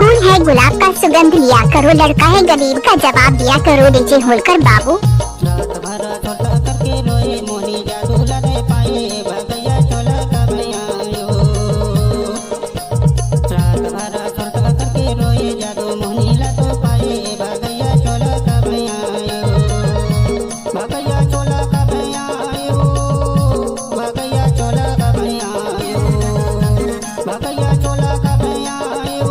फूल है गुलाब का सुगंध लिया करो, लड़का है गरीब का जवाब दिया करो, डीजे होलकर बाबू। रात भर छोटा करके रोए मोनी जादू लगे पाए भगैया चोला का भैयायो। रात भर छोटा करके रोए जादू मोनी लगे पाए भगैया चोला का भैयायो। भगैया चोला का भैयायो, भगैया चोला का भैयायो, भगैया चोला का भैयायो,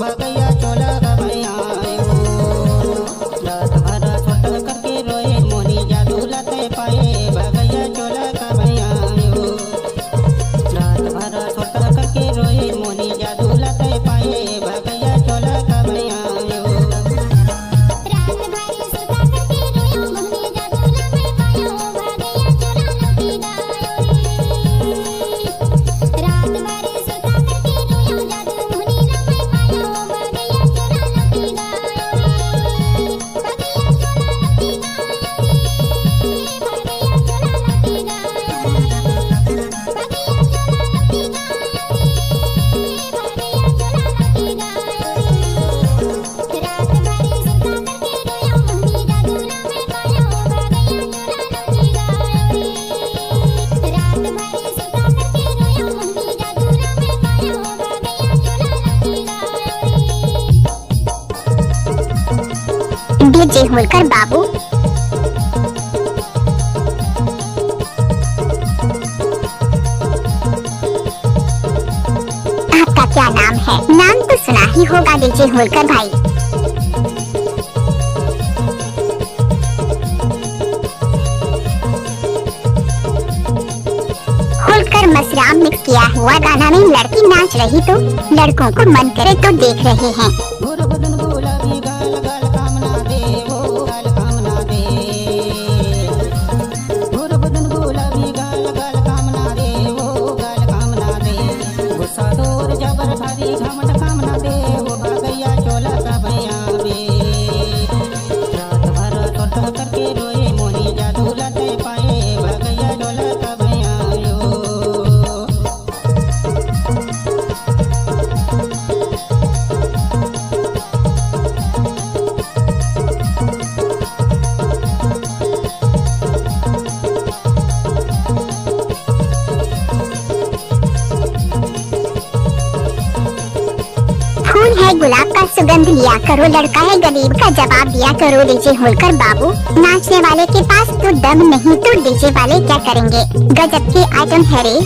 भगैया चोला का भैयायो। रात भर छोटा करके रोए मोनी जादू लते पाए भगैया चोला का भैयायो। रात भर छोटा करके रोए मोनी जादू लते पाए भगैया चोला का भैयायो। डीजे होलकर बाबू। आपका क्या नाम है? नाम तो सुना ही होगा डीजे होलकर भाई। होलकर मसराम मिक्स किया हुआ गाना में लड़की नाच रही तो लड़कों को मन करे तो देख रहे हैं। गोर बदन गुलाबी गाल गाल कामना दे वो गाल कामना दे। गोर बदन गुलाबी गाल गाल कामना दे वो गाल कामना दे। गुस्सा दूर जबर भारी घमंड कामना दे वो भगैया चोला का भैयावे। रात भर छोटा करके रोए मोनी जादू लते पाए भगैया चोला का भैयायो। फूल है गुलाब का सुगंध लिया करो, लड़का है गरीब का जवाब दिया करो, डीजे होलकर बाबू। नाचने वाले के पास तो दम नहीं तो डीजे वाले क्या करेंगे, गजब के आइटम है रे।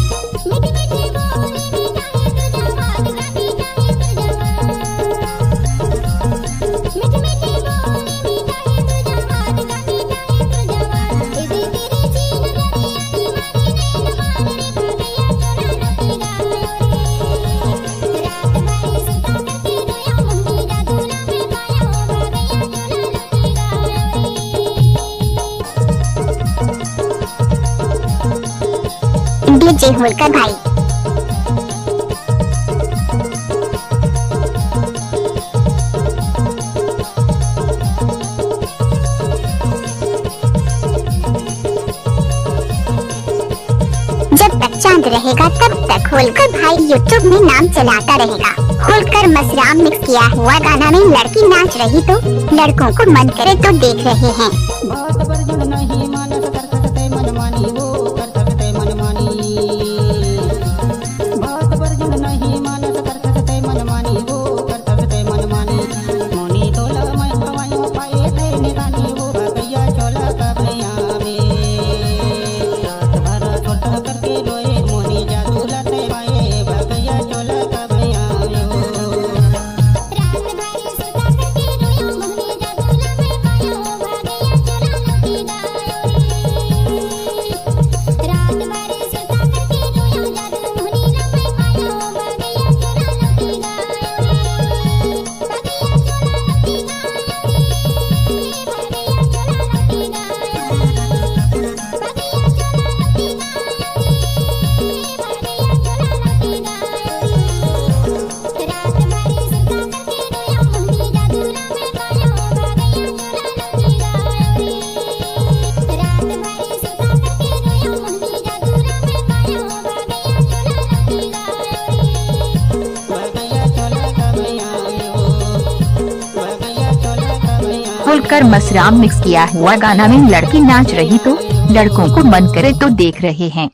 डीजे होलकर भाई। जब तक चांद रहेगा तब तक होलकर भाई यूट्यूब में नाम चलाता रहेगा। होलकर मसराम मिक्स किया हुआ गाना में लड़की नाच रही तो लड़कों को मन करे तो देख रहे हैं। बात बरजन नहीं मानस कर सकते मनमानी वो कर सकते मनमानी। बात बरजन नहीं मानस कर सकते मनमानी वो कर सकते मनमानी। मोनी तोला मैं हवायों पाए थे निरानी वो भगैया चोला का भैयावे। रात भर छोटा करके रोए मोनी जादू लते पाए भगैया चोला का भैयायो। रात भर छोटा करके रोए मोनी जादू लते पाए भगैया चोला होलकर मसराम मिक्स किया हुआ गाना में लड़की नाच रही तो लड़कों को मन करे तो देख रहे हैं।